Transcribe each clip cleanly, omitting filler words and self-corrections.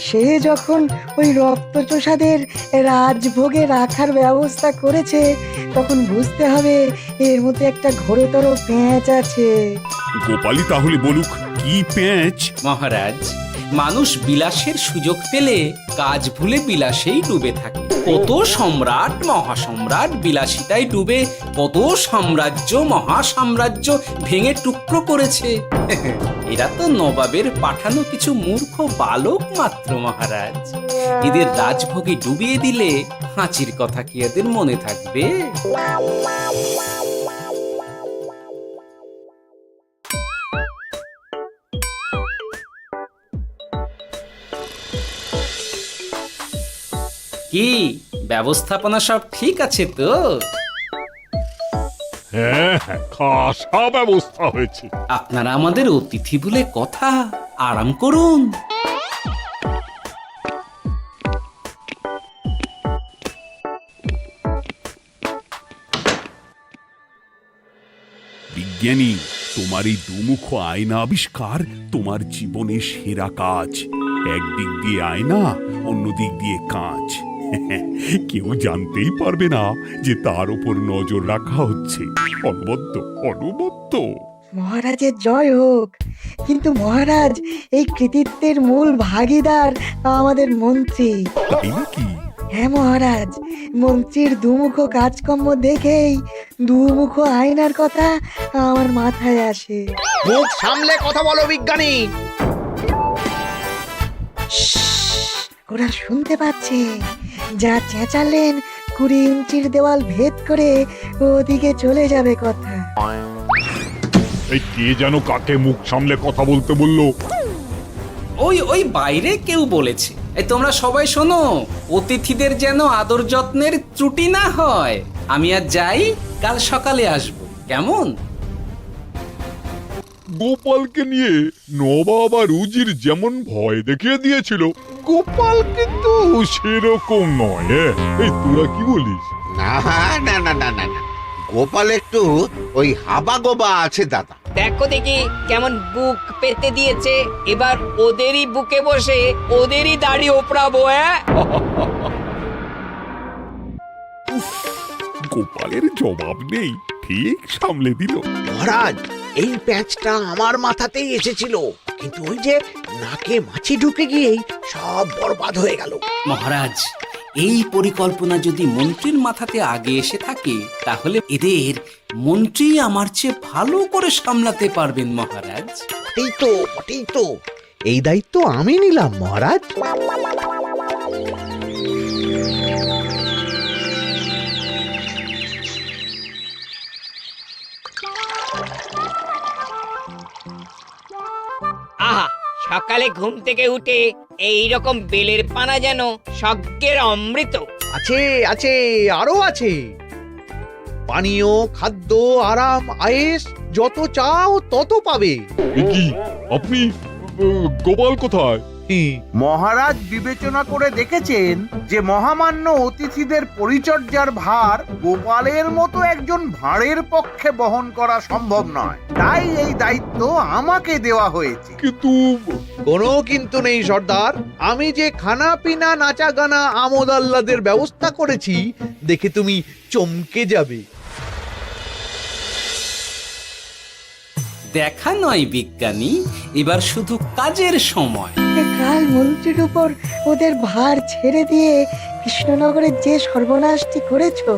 সে যখন ওই রক্তচোষাদের রাজভোগে রাখার ব্যবস্থা করেছে তখন বুঝতে হবে এর মধ্যে একটা ঘোরতর পেঁচ আছে। গোপালই তাহলে বলুক কি পেঁচ। মহারাজ, মানুষ বিলাসের সুযোগ পেলে কাজ ভুলে বিলাসেই ডুবে থাকে। কত সম্রাট মহাসম্রাট বিলাসিতায় ডুবে কত সাম্রাজ্য মহাসাম্রাজ্য ভেঙে টুকরো করেছে। এরা তো নবাবের পাঠানো কিছু মূর্খ বালক মাত্র মহারাজ। এদের রাজভোগে ডুবিয়ে দিলে হাঁচির কথা কি এদের মনে থাকবে? কি ব্যবস্থাপনা সব ঠিক আছে তো? হ্যাঁ হ্যাঁ, খাসা ব্যবস্থা হয়েছে। আপনারা আমাদের অতিথি বলে কথা, আরাম করুন। বিজ্ঞানী, তোমার এই দুমুখ আয়না আবিষ্কার তোমার জীবনের সেরা কাজ। একদিক দিয়ে আয়না, অন্য দিক দিয়ে কাঁচ। কেউ জানতেই পারবে না যে তার উপর নজর রাখা হচ্ছে। অনবদ্য অনবদ্য। মহারাজের জয় হোক। কিন্তু মহারাজ, এই কৃতিত্বের মূল ভাগীদার আমাদের মন্ত্রী। তাই নাকি? হ্যাঁ মহারাজ, মন্ত্রীর দুমুখ কাজকর্ম দেখেই দুমুখ আয়নার কথা আমার মাথায় আসে। মুখ সামলে কথা বলো বিজ্ঞানী। ওরা শুনতে পাচ্ছে। যা চেঁচালেন 20 ইঞ্চির দেওয়াল ভেদ করে ওদিকে চলে যাবে কথা। এই কে যেন কাকে মুখ সামলে কথা বলতে বললো? ওই বাইরে কেউ বলেছে। এই তোমরা সবাই শোনো, অতিথিদের যেন আদর যত্নের ত্রুটি না হয়। আমি আর যাই, কাল সকালে আসব, কেমন? গোপালকে নিয়ে নবাব আর উজির যেমন ভয় দেখিয়ে দিয়েছিল, গোপাল কিন্তু সেরকম নয়। এই তোরা কি বলিস? না না না না না না, গোপাল একটু ওই হাবা গোবা আছে দাদা। দেখো দেখি কেমন বুক পেতে দিয়েছে। এবার ওদেরই বুকে বসে ওদেরই দাড়ি ওপরাবো। গোপালের জবাব নেই, ঠিক সামলে দিল। মহারাজ, এই প্যাঁচটা আমার মাথাতেই এসেছিল, কিন্তু ওই যে নাকে মাছি ঢুকে গিয়েই সব বরবাদ হয়ে গেল। মহারাজ, এই পরিকল্পনা যদি মন্ত্রীর মাথাতে আগে এসে থাকে তাহলে এদের মন্ত্রী আমার চেয়ে ভালো করে সামলাতে পারবেন মহারাজ। বটেই তো, এই দায়িত্ব আমি নিলাম মহারাজ। আহা, সকালে ঘুম থেকে উঠে এই রকম বেলের পানা যেন স্বর্গের অমৃত। আছে আছে, আরো আছে। পানীয়, খাদ্য, আরাম, আয়েশ, যত চাও তত পাবে। কি আপনি গোপাল কোথায়? মহারাজ বিবেচনা করে দেখেছেন যে মহামান্য অতিথিদের পরিচর্যার ভার গোপালের মতো একজন ভাঁড়ের পক্ষে বহন করা সম্ভব নয়, তাই এই দায়িত্ব আমাকে দেওয়া হয়েছে। কিন্তু কোনো কিন্তু নেই সর্দার। আমি যে খানা পিনা নাচা গানা আমোদ আহ্লাদের ব্যবস্থা করেছি দেখে তুমি চমকে যাবে। দেখা নয় বিজ্ঞানী, এবার শুধু কাজের সময়। কাল মন্ত্রীর উপর ওদের ভার ছেড়ে দিয়ে কৃষ্ণনগরের যে সর্বনাশটি করেছো,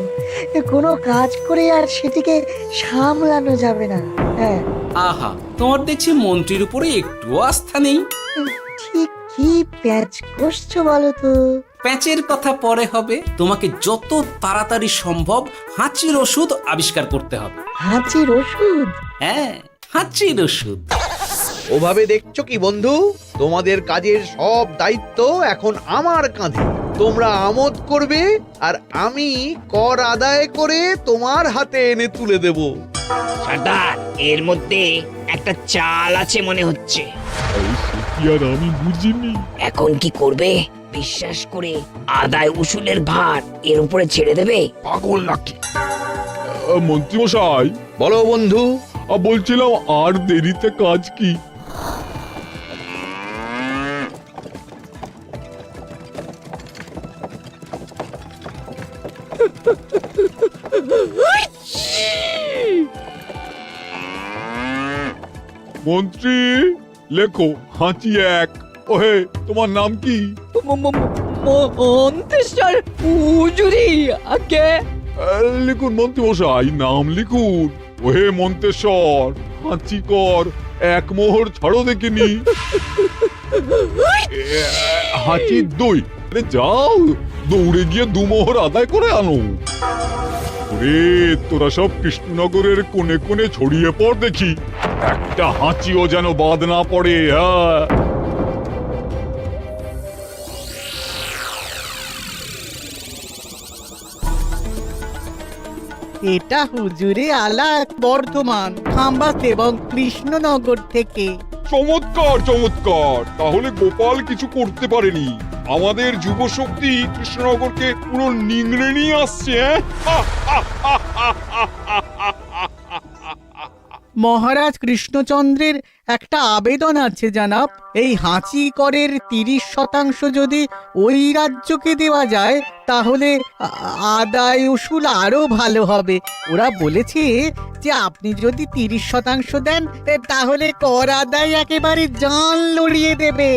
কোনো কাজ করে আর সেটিকে সামলানো যাবে না। হ্যাঁ, আহা, তোমার দেখছি মন্ত্রীর উপরে একটুও আস্থা নেই। ঠিক কি প্যাচ করছো বলো তো? প্যাচের কথা পরে হবে। তোমাকে যত তাড়াতাড়ি সম্ভব হাঁচির ওষুধ আবিষ্কার করতে হবে। হাঁচির ওষুধ? হ্যাঁ, হাঁচির ওষুধ। ওভাবে দেখছো কি বন্ধু? তোমাদের কাজের সব দায়িত্ব এখন আমার কাঁধে। তোমরা আমোদ করবে আর আমি কর আদায় করে তোমার হাতে এনে তুলে দেব। সর্দার, এর মধ্যে একটা চাল আছে মনে হচ্ছে। কি আর আমি বুঝিনি। এখন কি করবে? বিশ্বাস করে আদায় উসুলের ভার এর উপরে ছেড়ে দেবে? পাগল নাকি? মন্ত্রী মশাই, বলো বন্ধু। বলছিলাম আর দেরিতে কাজ কি? মন্ত্রী লেখো হাঁচি এক। ওহে, তোমার নাম কি? মন্তেশ্বর হুজুরি আগে। লিখুন মন্ত্রী মশাই, নাম লিখুন। ওহে মন্তেশ্বর, হাঁচি কর, এক মোহর ছাড়ো দেখিনি। হাঁচি দুই। আরে যাও, দৌড়ে গিয়ে দু মোহর আদায় করে আনো। ওরে, তোরা সব কৃষ্ণনগরের কোণে কোণে ছড়িয়ে পড় দেখি, একটা হাঁচিও যেন বাদ না পড়ে। হ্যাঁ, এটা হুজুরে আলা বর্ধমান খাম্বাস এবং কৃষ্ণনগর থেকে। চমৎকার চমৎকার। তাহলে গোপাল কিছু করতে পারেনি, আমাদের যুব শক্তি কৃষ্ণনগরকে পুরো নিংড়ে নিয়ে আসছে। মহারাজ কৃষ্ণচন্দ্রের একটা আবেদন আছে জানাব। এই হাঁচি করের 30% যদি ওই রাজ্যকে দেওয়া যায় তাহলে আদায় উসুল আরো ভালো হবে। ওরা বলেছে যে আপনি যদি 30% দেন তাহলে কর আদায় একেবারে জান লড়িয়ে দেবে।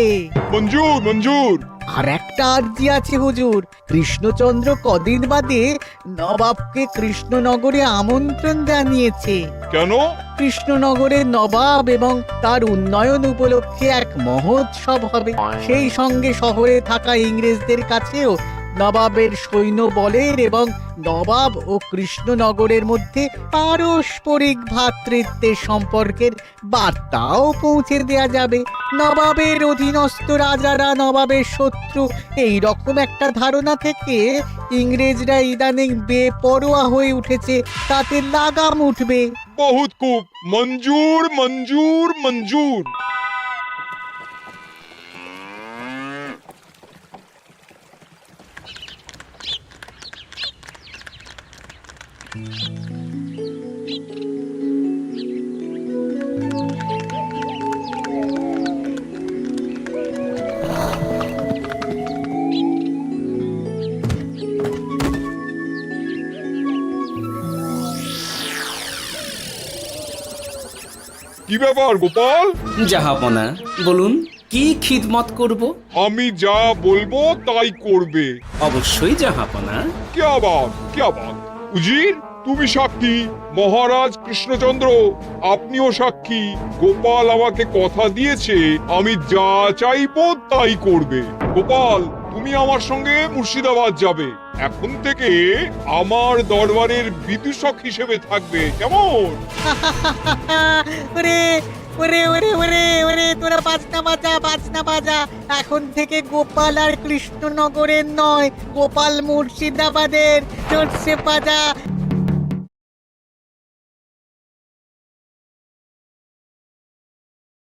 মঞ্জুর মঞ্জুর। আর একটা আর্জি আছে হুজুর, কৃষ্ণচন্দ্র কদিন বাদে নবাবকে কৃষ্ণনগরে আমন্ত্রণ জানিয়েছে। কেন? কৃষ্ণনগরের নবাব এবং তার উন্নয়ন উপলক্ষে এক মহোৎসব হবে। সেই সঙ্গে শহরে থাকা ইংরেজদের কাছেও নবাবের সৈন্য বলের এবং নবাব ও কৃষ্ণনগরের মধ্যে পারস্পরিক ভ্রাতৃত্বের সম্পর্কের বার্তাও পৌঁছে দেয়া যাবে। নবাবের অধীনস্থ রাজারা নবাবের শত্রু, এই রকম একটা ধারণা থেকে ইংরেজরা ইদানিং বেপরোয়া হয়ে উঠেছে, তাতে লাগাম উঠবে। বহুত খুব, মঞ্জুর মঞ্জুর মঞ্জুর। কি ব্যাপার গোপাল? জাহাপনা, বলুন কি খিদমত করব? আমি যা বলবো তাই করবে। অবশ্যই জাহাপনা। क्या बात। উজির, তুমি সাক্ষী, মহারাজ কৃষ্ণচন্দ্র আপনিও সাক্ষী। গোপাল আমাকে কথা দিয়েছে আমি যা চাইবো তাই করবে। গোপাল, তুমি আমার সঙ্গে মুর্শিদাবাদ যাবে। এখন থেকে আমার দরবারের বিদূষক হিসেবে থাকবে, কেমন? ওরে ওরে ওরে ওরে ওরে, তোরা বাজনা বাজা। এখন থেকে গোপাল আর কৃষ্ণনগরের নয়, গোপাল মুর্শিদাবাদের। জোরসে বাজা।